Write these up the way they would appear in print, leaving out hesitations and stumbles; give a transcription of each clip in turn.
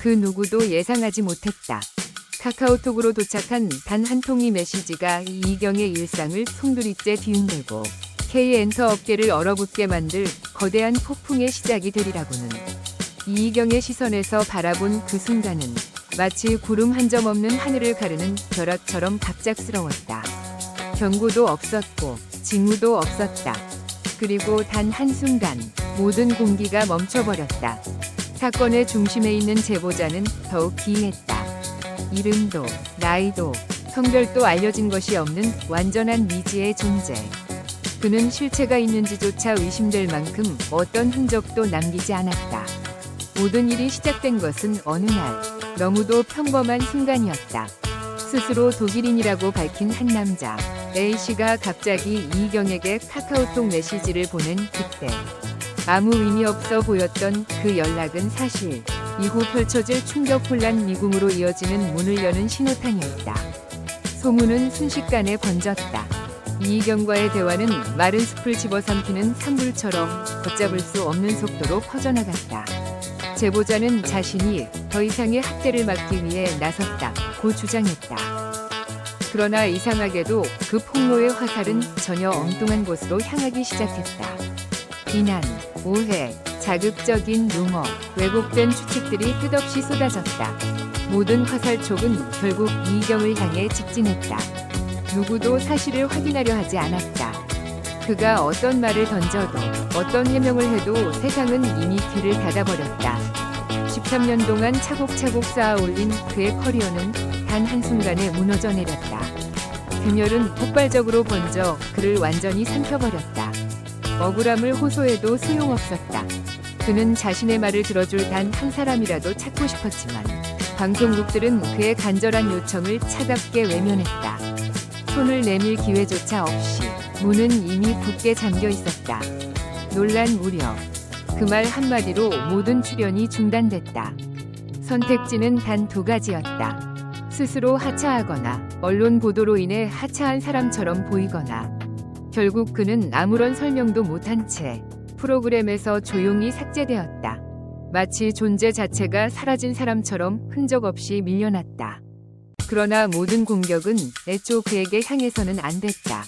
그 누구도 예상하지 못했다. 카카오톡으로 도착한 단 한 통의 메시지가 이경의 일상을 송두리째 뒤흔들고 K엔터 어깨를 얼어붙게 만들 거대한 폭풍의 시작이 되리라고는. 이경의 시선에서 바라본 그 순간은 마치 구름 한 점 없는 하늘을 가르는 벼락처럼 갑작스러웠다. 경고도 없었고 징후도 없었다. 그리고 단 한순간 모든 공기가 멈춰버렸다. 사건의 중심에 있는 제보자는 더욱 기이했다. 이름도 나이도 성별도 알려진 것이 없는 완전한 미지의 존재. 그는 실체가 있는지조차 의심될 만큼 어떤 흔적도 남기지 않았다. 모든 일이 시작된 것은 어느 날 너무도 평범한 순간이었다. 스스로 독일인이라고 밝힌 한 남자 A씨가 갑자기 이경에게 카카오톡 메시지를 보낸 그때 아무 의미 없어 보였던 그 연락은 사실 이후 펼쳐질 충격 혼란 미궁으로 이어지는 문을 여는 신호탄이었다. 소문은 순식간에 번졌다. 이경과의 대화는 마른 숲을 집어삼키는 산불처럼 걷잡을 수 없는 속도로 퍼져나갔다. 제보자는 자신이 더 이상의 학대를 막기 위해 나섰다고 주장했다. 그러나 이상하게도 그 폭로의 화살은 전혀 엉뚱한 곳으로 향하기 시작했다. 비난, 오해, 자극적인 루머, 왜곡된 추측들이 끝없이 쏟아졌다. 모든 화살촉은 결국 이경을 향해 직진했다. 누구도 사실을 확인하려 하지 않았다. 그가 어떤 말을 던져도 어떤 해명을 해도 세상은 이미 귀를 닫아버렸다. 13년 동안 차곡차곡 쌓아올린 그의 커리어는 단 한순간에 무너져 내렸다. 균열은 폭발적으로 번져 그를 완전히 삼켜버렸다. 억울함을 호소해도 소용없었다. 그는 자신의 말을 들어줄 단 한 사람이라도 찾고 싶었지만 방송국들은 그의 간절한 요청을 차갑게 외면했다. 손을 내밀 기회조차 없이 문은 이미 굳게 잠겨 있었다. 놀란 무렵 그 말 한마디로 모든 출연이 중단됐다. 선택지는 단 두 가지였다. 스스로 하차하거나 언론 보도로 인해 하차한 사람처럼 보이거나. 결국 그는 아무런 설명도 못한 채 프로그램에서 조용히 삭제되었다. 마치 존재 자체가 사라진 사람처럼 흔적 없이 밀려났다. 그러나 모든 공격은 애초 그에게 향해서는 안 됐다.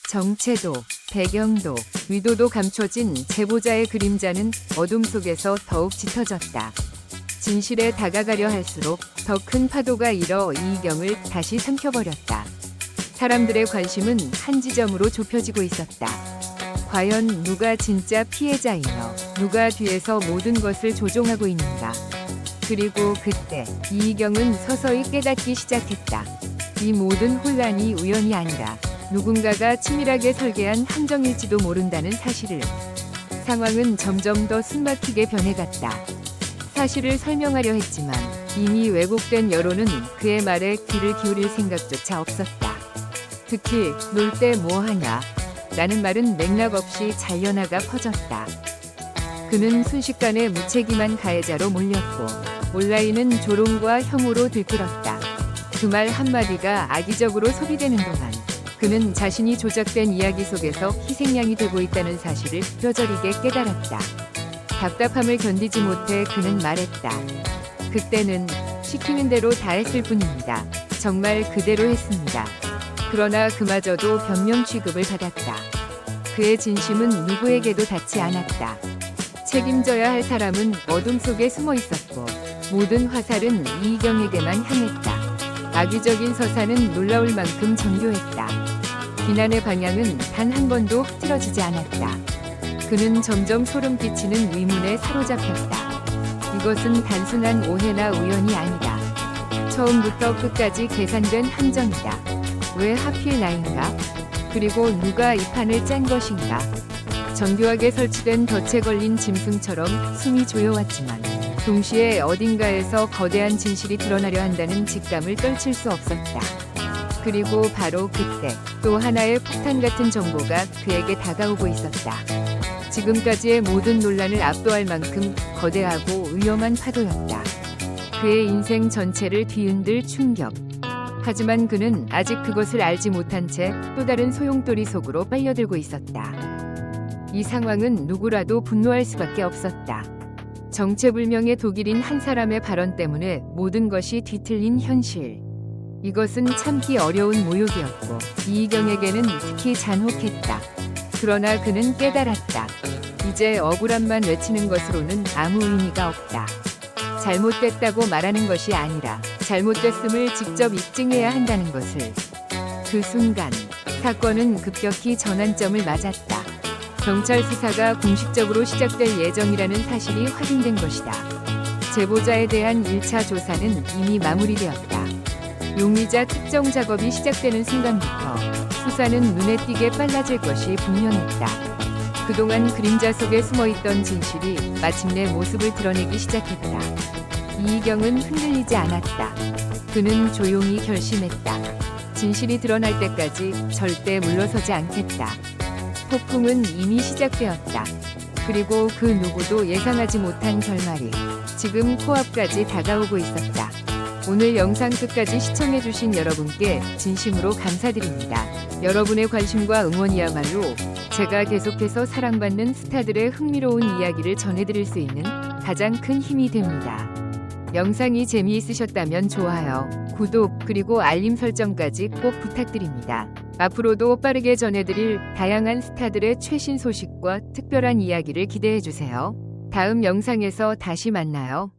정체도, 배경도, 위도도 감춰진 제보자의 그림자는 어둠 속에서 더욱 짙어졌다. 진실에 다가가려 할수록 더 큰 파도가 일어 이경을 다시 삼켜버렸다. 사람들의 관심은 한 지점으로 좁혀지고 있었다. 과연 누가 진짜 피해자이며 누가 뒤에서 모든 것을 조종하고 있는가? 그리고 그때 이경은 서서히 깨닫기 시작했다. 이 모든 혼란이 우연이 아니라 누군가가 치밀하게 설계한 함정일지도 모른다는 사실을. 상황은 점점 더 숨막히게 변해갔다. 사실을 설명하려 했지만 이미 왜곡된 여론은 그의 말에 귀를 기울일 생각조차 없었다. 특히 놀 때 뭐하냐? 라는 말은 맥락 없이 잘려나가 퍼졌다. 그는 순식간에 무책임한 가해자로 몰렸고 온라인은 조롱과 혐오로 들끓었다. 그 말 한마디가 악의적으로 소비되는 동안 그는 자신이 조작된 이야기 속에서 희생양이 되고 있다는 사실을 뼈저리게 깨달았다. 답답함을 견디지 못해 그는 말했다. 그때는 시키는 대로 다 했을 뿐입니다. 정말 그대로 했습니다. 그러나 그마저도 변명 취급을 받았다. 그의 진심은 누구에게도 닿지 않았다. 책임져야 할 사람은 어둠 속에 숨어 있었고 모든 화살은 이경에게만 향했다. 악의적인 서사는 놀라울 만큼 정교했다. 비난의 방향은 단 한 번도 흐트러지지 않았다. 그는 점점 소름 끼치는 의문에 사로잡혔다. 이것은 단순한 오해나 우연이 아니다. 처음부터 끝까지 계산된 함정이다. 왜 하필 나인가? 그리고 누가 이 판을 짠 것인가? 정교하게 설치된 덫에 걸린 짐승처럼 숨이 조여왔지만 동시에 어딘가에서 거대한 진실이 드러나려 한다는 직감을 떨칠 수 없었다. 그리고 바로 그때 또 하나의 폭탄 같은 정보가 그에게 다가오고 있었다. 지금까지의 모든 논란을 압도할 만큼 거대하고 위험한 파도였다. 그의 인생 전체를 뒤흔들 충격. 하지만 그는 아직 그것을 알지 못한 채 또 다른 소용돌이 속으로 빨려들고 있었다. 이 상황은 누구라도 분노할 수밖에 없었다. 정체불명의 독일인 한 사람의 발언 때문에 모든 것이 뒤틀린 현실. 이것은 참기 어려운 모욕이었고 이희경에게는 특히 잔혹했다. 그러나 그는 깨달았다. 이제 억울함만 외치는 것으로는 아무 의미가 없다. 잘못됐다고 말하는 것이 아니라 잘못됐음을 직접 입증해야 한다는 것을. 그 순간 사건은 급격히 전환점을 맞았다. 경찰 수사가 공식적으로 시작될 예정이라는 사실이 확인된 것이다. 제보자에 대한 1차 조사는 이미 마무리되었다. 용의자 특정 작업이 시작되는 순간부터 수사는 눈에 띄게 빨라질 것이 분명했다. 그동안 그림자 속에 숨어있던 진실이 마침내 모습을 드러내기 시작했다. 이희경은 흔들리지 않았다. 그는 조용히 결심했다. 진실이 드러날 때까지 절대 물러서지 않겠다. 폭풍은 이미 시작되었다. 그리고 그 누구도 예상하지 못한 결말이 지금 코앞까지 다가오고 있었다. 오늘 영상 끝까지 시청해주신 여러분께 진심으로 감사드립니다. 여러분의 관심과 응원이야말로 제가 계속해서 사랑받는 스타들의 흥미로운 이야기를 전해드릴 수 있는 가장 큰 힘이 됩니다. 영상이 재미있으셨다면 좋아요, 구독, 그리고 알림 설정까지 꼭 부탁드립니다. 앞으로도 빠르게 전해드릴 다양한 스타들의 최신 소식과 특별한 이야기를 기대해주세요. 다음 영상에서 다시 만나요.